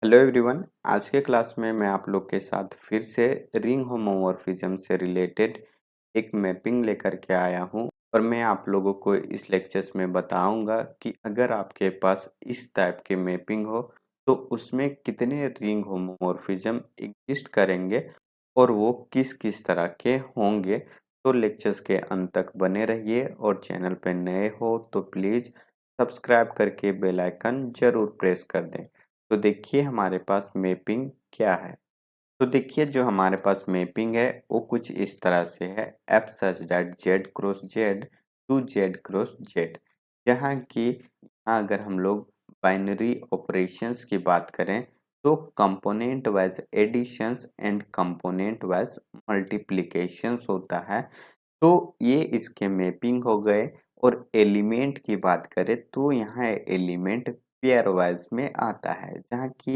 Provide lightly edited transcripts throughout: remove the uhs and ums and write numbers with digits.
Hello everyone. आज के class में मैं आप लोग के साथ फिर से रिंग होमोमॉर्फिज्म से रिलेटेड एक मैपिंग लेकर के आया हूं और मैं आप लोगों को इस लेक्चर्स में बताऊंगा कि अगर आपके पास इस टाइप के मैपिंग हो तो उसमें कितने रिंग होमोमॉर्फिज्म एग्जिस्ट करेंगे और वो किस किस तरह के होंगे। तो लेक्चर्स के अंत तक बने रहिए और चैनल पर नए हो तो प्लीज़ सब्सक्राइब करके बेल आइकन जरूर प्रेस कर दें। तो देखिए हमारे पास मैपिंग क्या है। तो देखिए जो हमारे पास मैपिंग है वो कुछ इस तरह से है F such that Z cross Z to Z cross Z, जहाँ की यहाँ अगर हम लोग बाइनरी ऑपरेशंस की बात करें तो component wise additions and component wise multiplications होता है। तो ये इसके मैपिंग हो गए। और एलिमेंट की बात करें तो यहाँ एलिमेंट पेयर वाइज में आता है, जहाँ की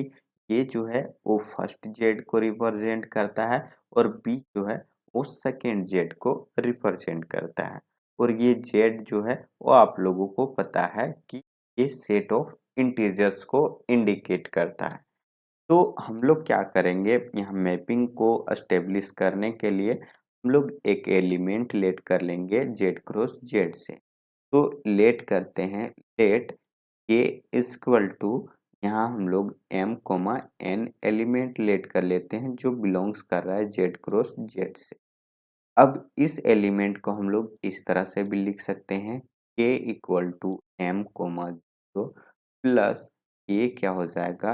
ये जो है वो फर्स्ट जेड को रिप्रेजेंट करता है और बी जो है वो सेकेंड जेड को रिप्रेजेंट करता है। और ये जेड जो है वो आप लोगों को पता है कि ये सेट ऑफ इंटीजर्स को इंडिकेट करता है। तो हम लोग क्या करेंगे, यहाँ मैपिंग को एस्टेब्लिश करने के लिए हम लोग एक एलिमेंट लेट कर लेंगे जेड क्रॉस जेड से। तो लेट करते हैं, let A is equal to, यहाँ हम लोग m comma n element let कर लेते हैं जो बिलोंग्स कर रहा है जेड क्रॉस जेड से। अब इस एलिमेंट को हम लोग इस तरह से भी लिख सकते हैं k equal to m comma zero plus ये क्या हो जाएगा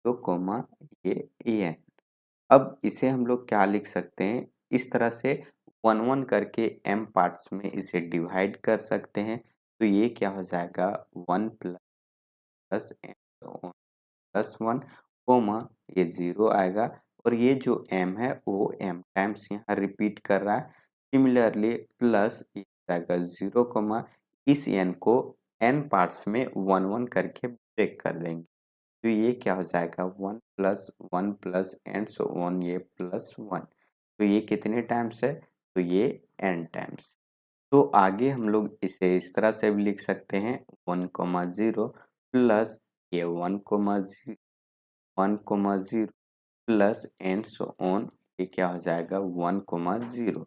दो कोमा ये एन। अब इसे हम लोग क्या लिख सकते हैं, इस तरह से वन वन करके m पार्ट्स में इसे डिवाइड कर सकते हैं। तो ये क्या हो जाएगा one plus M plus one comma ये जीरो आएगा और ये जो m है वो m टाइम्स यहाँ रिपीट कर रहा है। सिमिलरली प्लस ये जाएगा जीरो कोमा इस n को n पार्ट्स में वन वन करके ब्रेक कर देंगे। तो ये क्या हो जाएगा one plus and so one ये प्लस वन। तो ये कितने टाइम्स है, तो ये एन टाइम्स। तो आगे हम लोग इसे इस तरह से भी लिख सकते हैं वन कोमा जीरो प्लस ये one comma zero plus and so on, ये क्या हो जाएगा वन कोमा जीरो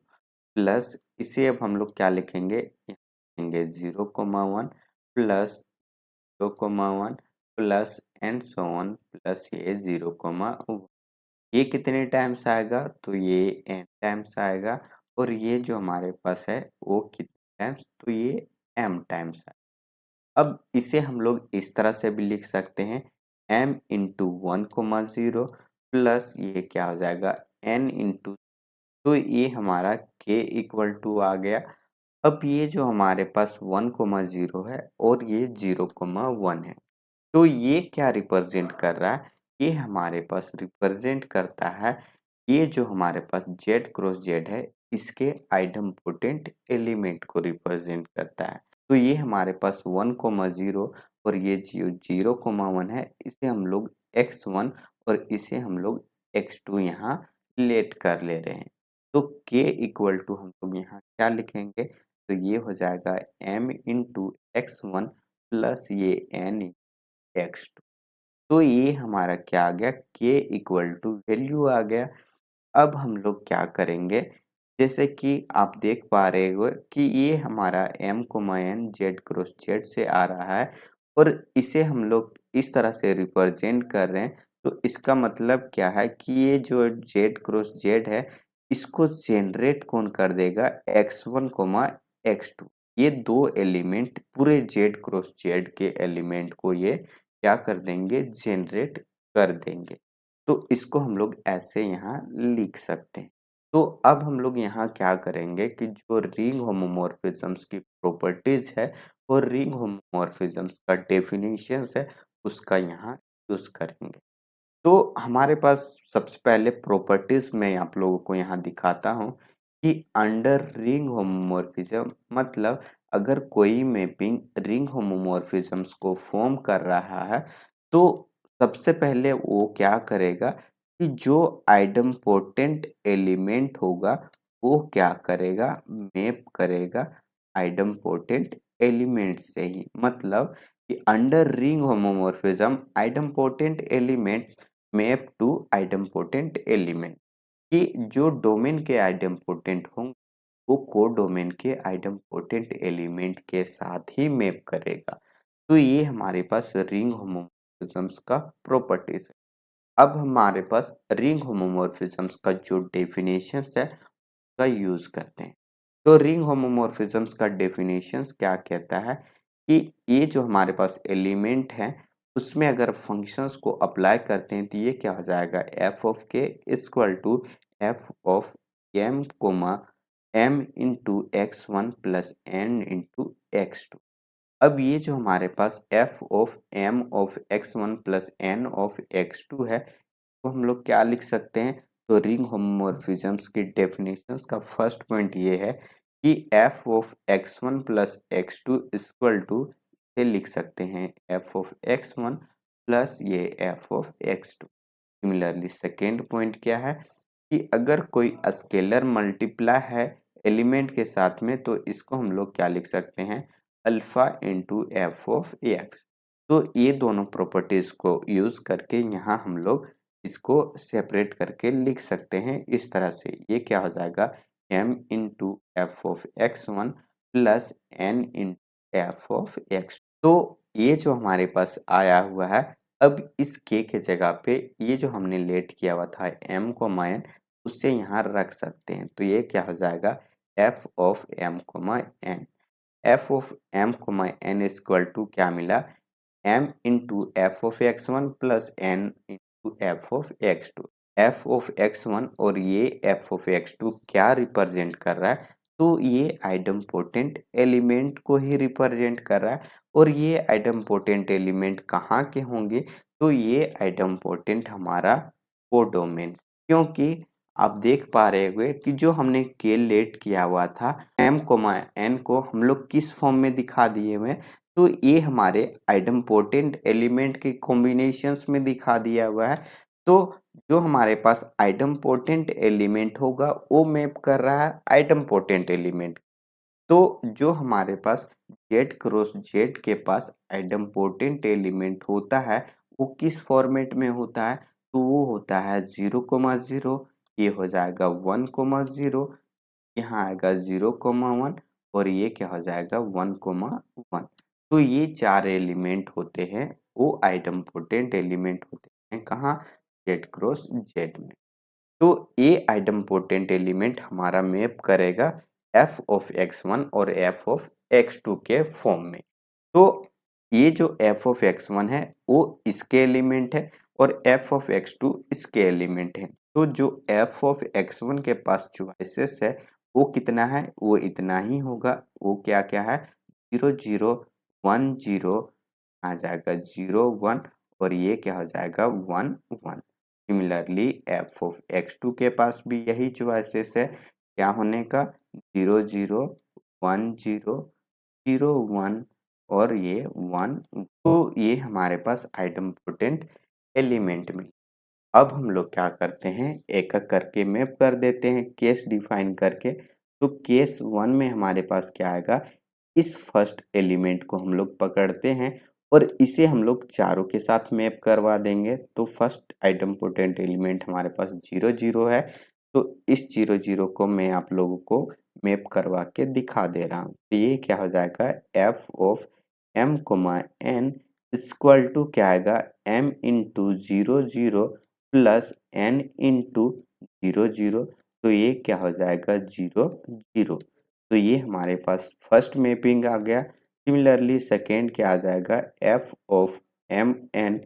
प्लस इसे अब हम लोग क्या लिखेंगे, लिखेंगे zero comma one plus zero comma one plus and so on plus ये जीरो कोमा वन। ये कितने टाइम्स आएगा, तो ये एन टाइम्स आएगा। और ये जो हमारे पास है वो कितने टाइम्स, तो ये एम टाइम्स है। अब इसे हम लोग इस तरह से भी लिख सकते हैं m into one comma zero plus ये क्या हो जाएगा n इंटू, तो ये हमारा k इक्वल टू आ गया। अब ये जो हमारे पास वन कोमा जीरो है और ये जीरो कोमा वन है, तो ये क्या रिप्रेजेंट कर रहा है, ये हमारे पास रिप्रेजेंट करता है ये जो हमारे पास जेड क्रॉस जेड है इसके आइडम्पोटेंट एलिमेंट को रिप्रेजेंट करता है। तो ये हमारे पास वन कोमा जीरो और ये जीरो कोमा वन है, इसे हम लोग एक्स वन और इसे हम लोग एक्स टू यहाँ लेट कर ले रहे हैं। तो k इक्वल टू हम लोग यहाँ क्या लिखेंगे, तो ये हो जाएगा m into x one plus ये n एक्स टू। तो ये हमारा क्या आ गया, k इक्वल टू वैल्यू आ गया। अब हम लोग क्या करेंगे, जैसे कि आप देख पा रहे हो कि ये हमारा m comma n Z cross Z से आ रहा है और इसे हम लोग इस तरह से रिप्रेजेंट कर रहे हैं। तो इसका मतलब क्या है कि ये जो जेड क्रॉस जेड है इसको जेनरेट कौन कर देगा, X one comma X two. ये दो एलिमेंट पूरे जेड क्रॉस जेड के एलिमेंट को ये क्या कर देंगे, जेनरेट कर देंगे। तो इसको हम लोग ऐसे यहाँ लिख सकते हैं। तो अब हम लोग यहाँ क्या करेंगे कि जो रिंग होमोमॉर्फिज्म्स की प्रॉपर्टीज है और रिंग होमोमॉर्फिज्म्स का डेफिनेशंस है उसका यहाँ यूज करेंगे। तो हमारे पास सबसे पहले प्रॉपर्टीज में आप लोगों को यहाँ दिखाता हूँ कि अंडर रिंग होमोमॉर्फिज्म मतलब अगर कोई मैपिंग रिंग होमोमॉर्फिज्म्स को फॉर्म कर रहा है तो सबसे पहले वो क्या करेगा कि जो आइडम्पोटेंट एलिमेंट होगा वो क्या करेगा, मैप करेगा आइडम्पोटेंट एलिमेंट से ही। मतलब कि under ring homomorphism idempotent elements map to idempotent element, कि जो डोमेन के आइडम्पोटेंट होंगे वो कोडोमेन के आइडम्पोटेंट एलिमेंट के साथ ही मैप करेगा। तो ये हमारे पास रिंग होमोमॉर्फिज्म्स का प्रॉपर्टीज है। अब हमारे पास रिंग होमोमॉर्फिज्म्स का जो डेफिनेशंस है का यूज करते हैं। तो रिंग होमोमॉर्फिज्म्स का डेफिनेशंस क्या कहता है कि ये जो हमारे पास एलिमेंट है उसमें अगर फंक्शंस को अप्लाई करते हैं तो ये क्या हो जाएगा, f of k equal to f of m comma m into x one plus n into x two. अब ये जो हमारे पास f of m of x one plus n of x two है तो हम लोग क्या लिख सकते हैं, तो रिंग होमोमॉर्फिज्म्स की डेफिनेशंस का फर्स्ट पॉइंट ये है कि f of x one plus x two equal to से लिख सकते हैं f of x one plus ये f of x two. Similarly second point क्या है कि अगर कोई स्केलर मल्टीप्लाई है एलिमेंट के साथ में तो इसको हम लोग क्या लिख सकते हैं, alpha into f of x. तो ये दोनों प्रॉपर्टीज को यूज करके यहाँ हम लोग इसको सेपरेट करके लिख सकते हैं इस तरह से। ये क्या हो जाएगा, m into f of x one plus n into f of x. तो ये जो हमारे पास आया हुआ है, अब इस k के जगह पे ये जो हमने लेट किया हुआ था m को एन उससे यहाँ रख सकते हैं। तो ये क्या हो जाएगा, f of m n. F of m n equal to क्या मिला, m into f of x one plus n into f of x two. F of x one और ये एफ ऑफ एक्स टू क्या represent कर रहा है, तो ये आइडम्पोटेंट एलिमेंट को ही रिप्रेजेंट कर रहा है। और ये आइडम्पोटेंट एलिमेंट कहाँ के होंगे, तो ये आइडम्पोटेंट हमारा कोडोमेन, क्योंकि आप देख पा रहे हुए कि जो हमने के लेट किया हुआ था m कोमा n को हम लोग किस फॉर्म में दिखा दिए हुए, तो ये हमारे आइडम्पोटेंट एलिमेंट के कॉम्बिनेशंस में दिखा दिया हुआ है। तो जो हमारे पास आइडम्पोटेंट एलिमेंट होगा वो मैप कर रहा है आइडम्पोटेंट एलिमेंट। तो जो हमारे पास जेड क्रॉस जेड के पास आइडम्पोटेंट एलिमेंट होता है वो किस फॉर्मेट में होता है, तो वो होता है 0,0, ये हो जाएगा 1,0, यहाँ आएगा 0,1 और ये क्या हो जाएगा 1,1। तो ये चार एलिमेंट होते हैं वो आइडम्पोटेंट एलिमेंट होते हैं कहाँ, जेड क्रॉस जेड में। तो ये आइडम्पोटेंट एलिमेंट हमारा मैप करेगा एफ ऑफ एक्स वन और एफ ऑफ एक्स टू के फॉर्म में। तो ये जो एफ ऑफ एक्स वन है वो इसके एलिमेंट है और एफ ऑफ एक्स टू इसके एलिमेंट है। तो जो एफ ऑफ एक्स वन के पास चॉइसेस है वो कितना है, वो इतना ही होगा। वो क्या क्या है, 0,0,1,0 आ जाएगा 0,1 और ये क्या हो जाएगा 1,1। Similarly f of x two के पास भी यही चॉइसेस है, क्या होने का 0,0,1,0 0,1 और ये 1। तो ये हमारे पास आइडम्पोटेंट एलिमेंट में। अब हम लोग क्या करते हैं, एक एक करके मैप कर देते हैं केस डिफाइन करके। तो केस वन में हमारे पास क्या आएगा, इस फर्स्ट एलिमेंट को हम लोग पकड़ते हैं और इसे हम लोग चारों के साथ मैप करवा देंगे। तो फर्स्ट आइडम्पोटेंट एलिमेंट हमारे पास 0,0 है। तो इस 0,0 को मैं आप लोगों को मैप करवा के दिखा दे रहा हूँ। तो ये क्या हो जाएगा, f of m comma n equal to क्या आएगा, m into 0,0 plus n into 0,0। तो ये क्या हो जाएगा 0,0। तो ये हमारे पास फर्स्ट मैपिंग आ गया। सिमिलरली सेकेंड क्या आ जाएगा, f of m n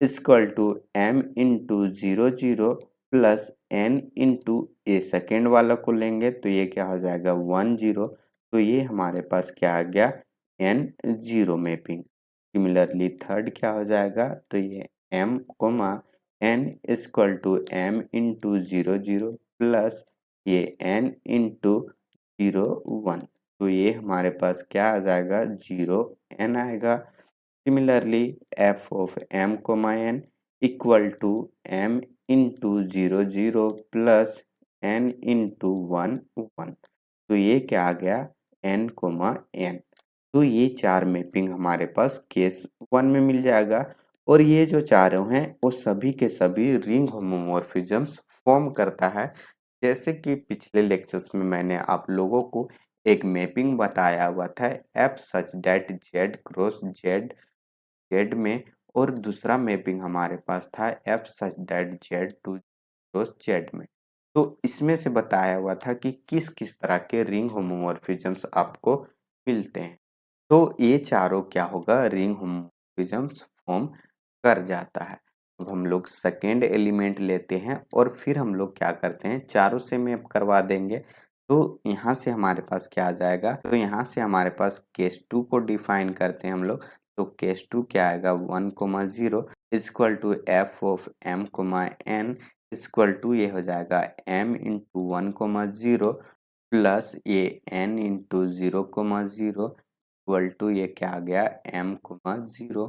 equal to m into 0,0 plus n into a second वाला को लेंगे तो ये क्या हो जाएगा 1,0। तो ये हमारे पास क्या आ गया, n zero mapping. Similarly third क्या हो जाएगा, तो ये m comma n equal to m into 0,0 plus ये एन इंटू 0,1। तो ये हमारे पास क्या आ जाएगा 0n आएगा। Similarly f of m comma n equal to m into 0,0 plus n into 1,1। तो ये क्या आ गया n कोमा एन। तो ये 4 मैपिंग हमारे पास केस 1 में मिल जाएगा और ये जो चारों हैं वो सभी के सभी रिंग होमोमॉर्फिज्म्स फॉर्म करता है। जैसे कि पिछले लेक्चर्स में मैंने आप लोगों को एक मैपिंग बताया हुआ था f such that Z cross z z में और दूसरा मैपिंग हमारे पास था f such that z two cross z में। तो इसमें से बताया हुआ था कि किस किस तरह के रिंग होमोमॉर्फिज्म्स आपको मिलते हैं। तो ये चारों क्या होगा रिंग होमोमॉर्फिज्म्स फॉर्म कर जाता है। अब हम लोग सेकेंड एलिमेंट लेते हैं और फिर हम लोग क्या करते हैं चारों से मैप करवा देंगे। तो यहाँ से हमारे पास क्या आ जाएगा, तो यहाँ से हमारे पास केस 2 को डिफाइन करते हैं हम लोग। तो केस 2 क्या आएगा 1,0 equal to f of m comma n equal to ये हो जाएगा एम इंटू 1,0 प्लस ये एन इंटू 0,0 इक्वल टू ये क्या आ गया m,0।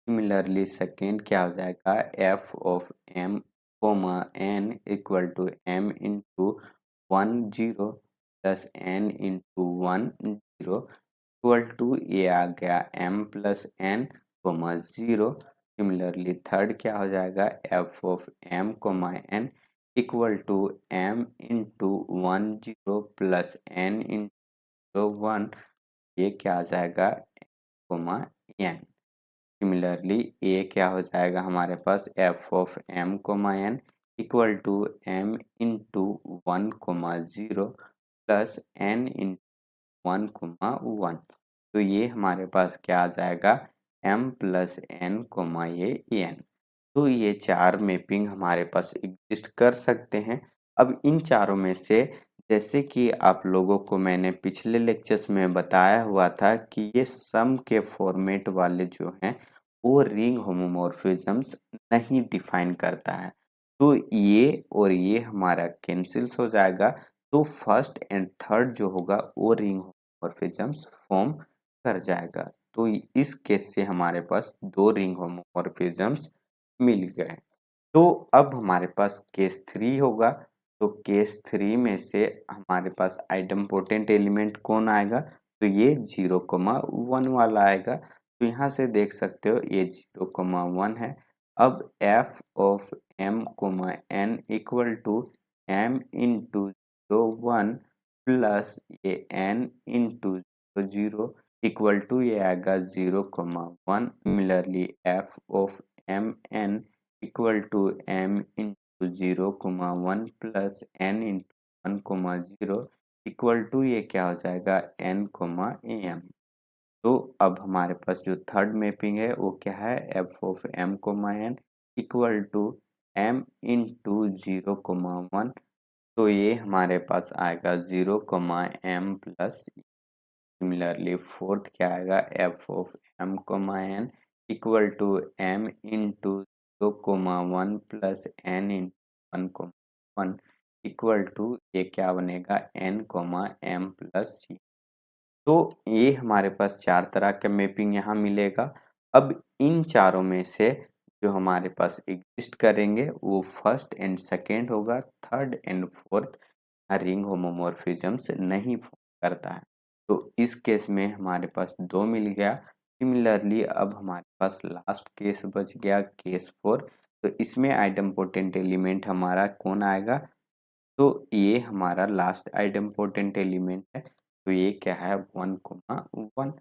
सिमिलरली सेकेंड क्या हो जाएगा f of m comma n equal to m into 1,0 plus n into 1,0 equal to ये आ गया m plus n comma 0। Similarly third क्या हो जाएगा f of m comma n equal to m into 1,0 plus n into 1, ये क्या आ जाएगा कोमा एन। सिमिलरली ए क्या हो जाएगा हमारे पास f of m comma n equal to m into 1,0 plus n in 1,1। तो ये हमारे पास क्या आ जाएगा m प्लस एन कोमा ये एन। तो ये चार मैपिंग हमारे पास एग्जिस्ट कर सकते हैं। अब इन चारों में से जैसे कि आप लोगों को मैंने पिछले लेक्चर्स में बताया हुआ था कि ये सम के फॉर्मेट वाले जो हैं वो रिंग होमोमॉर्फिज्म्स नहीं डिफाइन करता है। तो ये और ये हमारा कैंसिल्स हो जाएगा। तो फर्स्ट एंड थर्ड जो होगा वो रिंग होमोमॉर्फिज्म्स फॉर्म कर जाएगा। तो इस केस से हमारे पास दो रिंग होमोमॉर्फिज्म्स मिल गए। तो अब हमारे पास केस 3 होगा। तो केस 3 में से हमारे पास आइडम्पोटेंट एलिमेंट कौन आएगा, तो ये 0,1 वाला आएगा। तो यहाँ से देख सकते हो ये 0,1 है। अब f of m comma n equal to m into 0,1 plus ये एन इंटू 0 इक्वल टू ये आएगा 0,1। Similarly f of m n equal to m into 0,1 plus n into 1,0 equal to ये क्या हो जाएगा एन कोमा एम। तो अब हमारे पास जो थर्ड मैपिंग है वो क्या है f of m comma n equal to m into 0,1। तो ये हमारे पास आएगा 0,m प्लस। सिमिलरली फोर्थ क्या आएगा f of m comma n equal to m into 0,1 plus n into 1,1 equal to ये क्या बनेगा एन कोमा एम प्लस। तो ये हमारे पास चार तरह का मैपिंग यहाँ मिलेगा। अब इन चारों में से जो हमारे पास एग्जिस्ट करेंगे वो फर्स्ट एंड सेकेंड होगा, थर्ड एंड फोर्थ रिंग होमोमॉर्फिज्म्स नहीं फॉर्म करता है। तो इस केस में हमारे पास दो मिल गया। सिमिलरली अब हमारे पास लास्ट केस बच गया केस 4। तो इसमें आइडम्पोटेंट एलिमेंट हमारा कौन आएगा, तो ये हमारा लास्ट आइडम्पोटेंट एलिमेंट है। तो ये क्या है 1,1।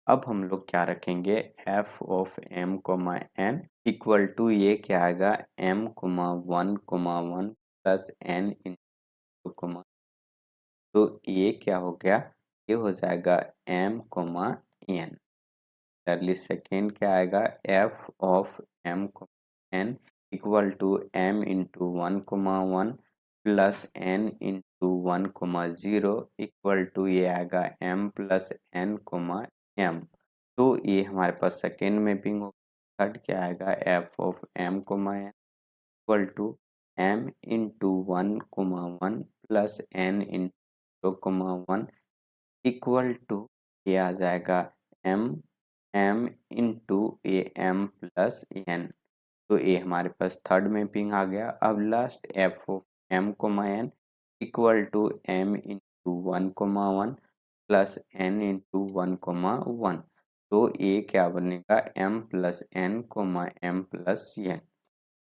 अब हम लोग क्या रखेंगे f of m comma n equal to ये क्या आएगा m,1,1 plus n into coma. तो ये क्या हो गया, ये हो जाएगा m कोमा एन। अर्ली सेकेंड क्या आएगा f of m comma n equal to m into 1,1 plus n into 1,0 equal to ये आएगा m plus n comma m. तो ये हमारे पास सेकेंड मैपिंग हो। थर्ड क्या आएगा f of m comma n equal to m into 1,1 plus n into 0,1 equal to ये आ जाएगा m m into a m plus n. तो ये हमारे पास थर्ड मैपिंग आ गया। अब last f of m comma n equal to m into 1,1 plus n into 1,1। तो ये क्या बनेगा, m plus n comma m plus n.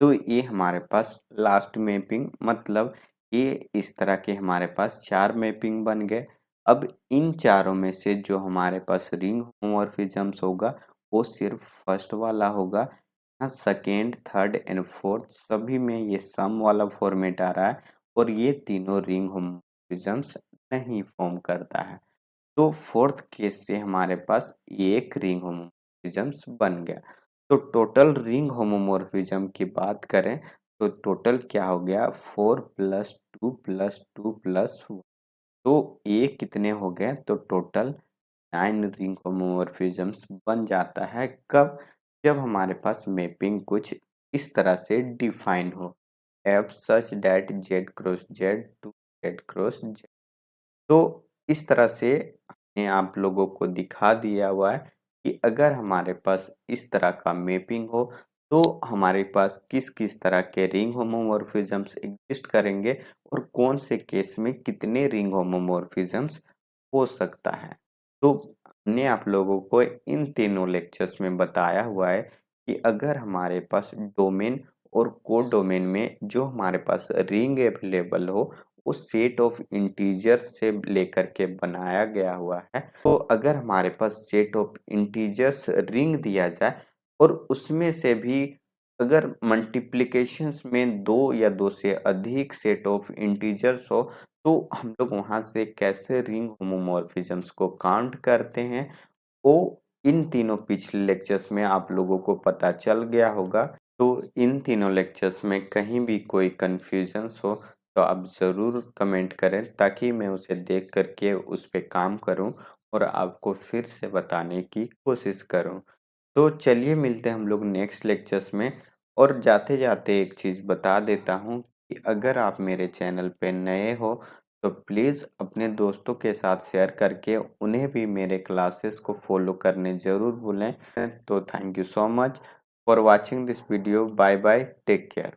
तो ये हमारे पास लास्ट मैपिंग, मतलब ये इस तरह के हमारे पास 4 मैपिंग बन गए। अब इन चारों में से जो हमारे पास रिंग होमोमॉर्फिज्म्स होगा वो सिर्फ फर्स्ट वाला होगा। हाँ, सेकेंड, थर्ड एंड फोर्थ सभी में ये सम वाला फॉर्मेट आ रहा है और ये तीनों रिंग होमोमॉर्फिज्म्स नहीं फॉर्म करता है। तो फोर्थ केस से हमारे पास एक रिंग होमोमॉर्फिज्म्स बन गया। तो टोटल रिंग होमोमॉर्फिज्म की बात करें तो टोटल क्या हो गया, 4 प्लस 2 प्लस 2 प्लस 1। तो ये कितने हो गए, तो टोटल 9 रिंग होमोमॉर्फिज्म्स बन जाता है। कब, जब हमारे पास मैपिंग कुछ इस तरह से डिफाइन हो, f such that Z cross Z to Z cross z. तो इस तरह से हमने आप लोगों को दिखा दिया हुआ है कि अगर हमारे पास इस तरह का मैपिंग हो तो हमारे पास किस किस तरह के रिंग होमोमॉर्फिज्म्स एग्जिस्ट करेंगे और कौन से केस में कितने रिंग होमोमॉर्फिज्म्स हो सकता है। तो हमने आप लोगों को इन तीनों लेक्चर्स में बताया हुआ है कि अगर हमारे पास डोमेन और कोडोमेन में जो हमारे पास रिंग अवेलेबल हो उस सेट ऑफ इंटीजर्स से लेकर के बनाया गया हुआ है। तो अगर हमारे पास सेट ऑफ इंटीजर्स रिंग दिया जाए और उसमें से भी अगर मल्टीप्लिकेशंस में दो या दो से अधिक सेट ऑफ इंटीजर्स हो तो हम लोग वहां से कैसे रिंग होमोमॉर्फिज्म्स को काउंट करते हैं वो इन तीनों पिछले लेक्चर्स में आप लोगों को पता चल गया होगा। तो इन तीनों लेक्चर्स में कहीं भी कोई कन्फ्यूजन्स हो तो आप ज़रूर कमेंट करें ताकि मैं उसे देख करके उस पे काम करूं और आपको फिर से बताने की कोशिश करूं। तो चलिए मिलते हैं हम लोग नेक्स्ट लेक्चर्स में। और जाते जाते एक चीज़ बता देता हूं कि अगर आप मेरे चैनल पे नए हो तो प्लीज़ अपने दोस्तों के साथ शेयर करके उन्हें भी मेरे क्लासेस को फॉलो करने ज़रूर भूलें। तो thank you so much for watching this video. Bye bye, take care.